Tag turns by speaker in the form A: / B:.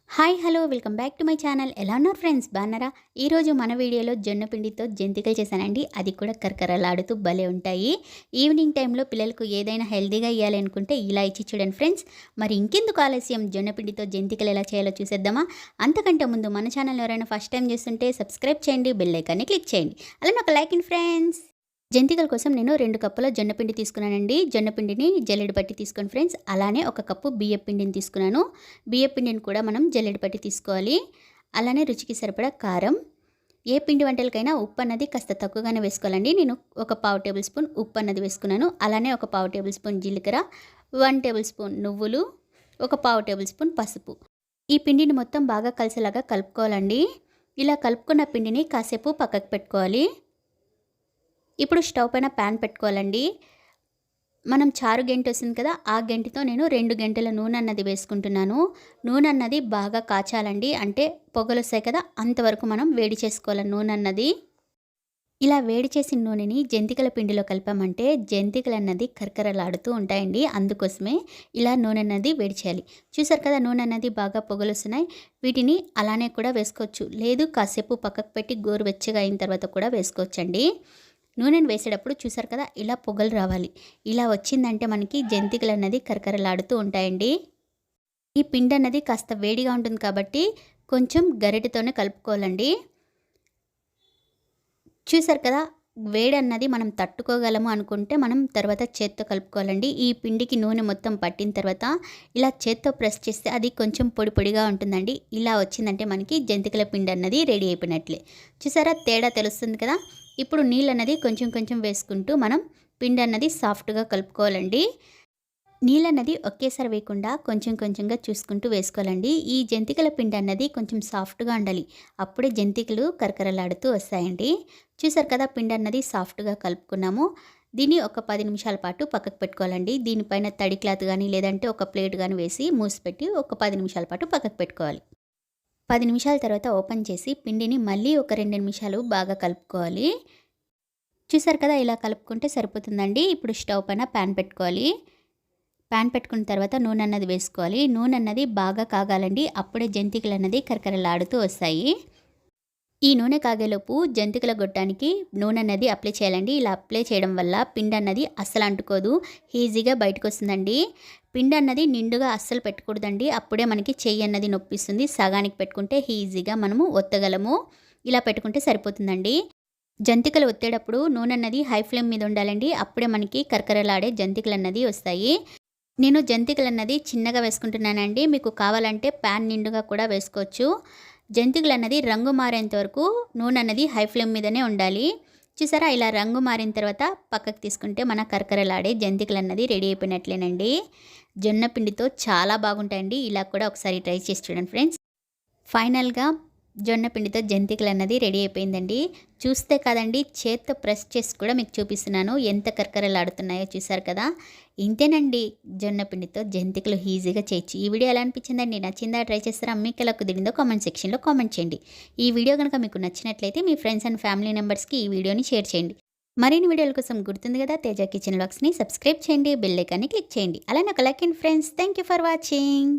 A: Hi hello welcome back to my channel. ఎలా ఉన్నారు friends, బాగున్నారా? ఈరోజు మన వీడియోలో జొన్న పిండితో జంతికలు చేశానండి. అది కూడా కరకరలాడుతూ భలే ఉంటాయి. ఈవినింగ్ టైంలో పిల్లలకు ఏదైనా హెల్తీగా ఇవ్వాలి అనుకుంటే ఇలా ఇచ్చి చూడండి ఫ్రెండ్స్. మరి ఇంకెందుకు ఆలస్యం, జొన్న పిండితో జంతికలు ఎలా చేయాలో చూసేద్దామా? అంతకంటే ముందు మన ఛానల్ ఎవరైనా ఫస్ట్ టైం చూస్తుంటే సబ్స్క్రైబ్ చేయండి, బెల్ ఐకాన్ని క్లిక్ చేయండి, అలానే ఒక లైక్ ఇన్ ఫ్రెండ్స్. జంతికల కోసం నేను 2 కప్పుల జొన్నపిండి తీసుకున్నానండి. జొన్నపిండిని జల్లెడ పట్టి తీసుకోండి ఫ్రెండ్స్. అలానే 1 కప్పు బియ్యం పిండిని తీసుకున్నాను. బియ్యం పిండిని కూడా మనం జల్లెడ పట్టి తీసుకోవాలి. అలానే రుచికి సరిపడా కారం. ఏ పిండి వంటలకైనా ఉప్పు అన్నది కాస్త తక్కువగానే వేసుకోవాలండి. నేను 1 పావు టేబుల్ స్పూన్ ఉప్పు అన్నది వేసుకున్నాను. అలానే 1 పావు టేబుల్ స్పూన్ జీలకర్ర, 1 టేబుల్ స్పూన్ నువ్వులు, 1 పావు టేబుల్ స్పూన్ పసుపు. ఈ పిండిని మొత్తం బాగా కలిసేలాగా కలుపుకోవాలండి. ఇలా కలుపుకున్న పిండిని కాసేపు పక్కకు పెట్టుకోవాలి. ఇప్పుడు స్టవ్ పైన ప్యాన్ పెట్టుకోవాలండి. మనం చారు గెంటి వస్తుంది కదా, ఆ గెంటితో నేను 2 గంటల నూనె అన్నది వేసుకుంటున్నాను. నూనె అన్నది బాగా కాచాలండి. అంటే పొగలు వస్తాయి కదా, అంతవరకు మనం వేడి చేసుకోవాలి నూనె అన్నది. ఇలా వేడి చేసిన నూనెని జంతికల పిండిలో కలిపామంటే జంతికలు అన్నది కరకరలాడుతూ ఉంటాయండి. అందుకోసమే ఇలా నూనె అన్నది వేడి చేయాలి. చూసారు కదా, నూనె అన్నది బాగా పొగలు వస్తున్నాయి. వీటిని అలానే కూడా వేసుకోవచ్చు, లేదు కాసేపు పక్కకు పెట్టి గోరువెచ్చగా అయిన తర్వాత కూడా వేసుకోవచ్చండి. నూనెను వేసేటప్పుడు చూసారు కదా, ఇలా పొగలు రావాలి. ఇలా వచ్చిందంటే మనకి జంతికలు అన్నది కరకరలాడుతూ ఉంటాయండి. ఈ పిండి అన్నది కాస్త వేడిగా ఉంటుంది కాబట్టి కొంచెం గరిటెతోనే కలుపుకోవాలండి. చూసారు కదా, వేడి అన్నది మనం తట్టుకోగలము అనుకుంటే మనం తర్వాత చేత్తో కలుపుకోవాలండి. ఈ పిండికి నూనె మొత్తం పట్టిన తర్వాత ఇలా చేత్తో ప్రెస్ చేస్తే అది కొంచెం పొడి పొడిగా ఉంటుందండి. ఇలా వచ్చిందంటే మనకి జంతికల పిండి అన్నది రెడీ అయిపోయినట్లే. చూసారా, తేడా తెలుస్తుంది కదా. ఇప్పుడు నీళ్ళు అన్నది కొంచెం కొంచెం వేసుకుంటూ మనం పిండి అన్నది సాఫ్ట్గా కలుపుకోవాలండి. నీళ్ళన్నది ఒకేసారి వేయకుండా కొంచెం కొంచెంగా చూసుకుంటూ వేసుకోవాలండి. ఈ జంతికల పిండి అన్నది కొంచెం సాఫ్ట్గా ఉండాలి. అప్పుడే జంతికలు కరకరలాడుతూ వస్తాయండి. చూసారు కదా, పిండి అన్నది సాఫ్ట్గా కలుపుకున్నాము. దీన్ని ఒక 10 నిమిషాల పాటు పక్కకు పెట్టుకోవాలండి. దీనిపైన తడి క్లాత్ కానీ లేదంటే ఒక ప్లేట్ కానీ వేసి మూసిపెట్టి ఒక 10 నిమిషాల పాటు పక్కకు పెట్టుకోవాలి. 10 నిమిషాల తర్వాత ఓపెన్ చేసి పిండిని మళ్ళీ ఒక 2 నిమిషాలు బాగా కలుపుకోవాలి. చూసారు కదా, ఇలా కలుపుకుంటే సరిపోతుందండి. ఇప్పుడు స్టవ్ పైన ప్యాన్ పెట్టుకోవాలి. ప్యాన్ పెట్టుకున్న తర్వాత నూనె అన్నది వేసుకోవాలి. నూనె అన్నది బాగా కాగాలండి. అప్పుడే జంతికలు అన్నది కరకరలాడుతూ వస్తాయి. ఈ నూనె కాగేలోపు జంతికల గొట్టానికి నూనె అన్నది అప్లై చేయాలండి. ఇలా అప్లై చేయడం వల్ల పిండి అన్నది అస్సలు అంటుకోదు, ఈజీగా బయటకు వస్తుందండి. పిండి అన్నది నిండుగా అస్సలు పెట్టకూడదండి. అప్పుడే మనకి చెయ్యి అన్నది నొప్పిస్తుంది. సగానికి పెట్టుకుంటే ఈజీగా మనము ఒత్తగలము. ఇలా పెట్టుకుంటే సరిపోతుందండి. జంతికలు ఒత్తేటప్పుడు నూనె అన్నది హై ఫ్లేమ్ మీద ఉండాలండి. అప్పుడే మనకి కరకరలాడే జంతికలు అన్నది వస్తాయి. నేను జంతికలు అన్నది చిన్నగా వేసుకుంటున్నానండి. మీకు కావాలంటే ప్యాన్ నిండుగా కూడా వేసుకోవచ్చు. జంతికలు అన్నది రంగు మారేంత వరకు నూనె అన్నది హై ఫ్లేమ్ మీదనే ఉండాలి. చూసారా, ఇలా రంగు మారిన తర్వాత పక్కకు తీసుకుంటే మన కరకరలాడే జంతికలు అన్నది రెడీ అయిపోయినట్లేనండి. జొన్న పిండితో చాలా బాగుంటాయండి. ఇలా కూడా ఒకసారి ట్రై చేసి చూడండి ఫ్రెండ్స్. ఫైనల్గా జొన్న పిండితో జంతికలు అన్నది రెడీ అయిపోయిందండి. చూస్తే కదండి, చేత్తో ప్రెస్ చేసి కూడా మీకు చూపిస్తున్నాను ఎంత కరకరలాడుతున్నాయో. చూసారు కదా, ఇంతేనండి, జొన్న పిండితో జంతికలు ఈజీగా చేయొచ్చు. ఈ వీడియో ఎలా అనిపించిందండి? నచ్చిందా? ట్రై చేస్తారా? మీకు ఎలా కుదిరిందో కామెంట్ సెక్షన్లో కామెంట్ చేయండి. ఈ వీడియో కనుక మీకు నచ్చినట్లయితే మీ ఫ్రెండ్స్ అండ్ ఫ్యామిలీ మెంబర్స్కి ఈ వీడియోని షేర్ చేయండి. మరిన్ని వీడియోల కోసం గుర్తుంది కదా, తేజ కిచెన్ వ్లాగ్స్ని సబ్స్క్రైబ్ చేయండి, బెల్ ఐకాన్ని క్లిక్ చేయండి, అలానే ఒక like and friends. Thank you for watching.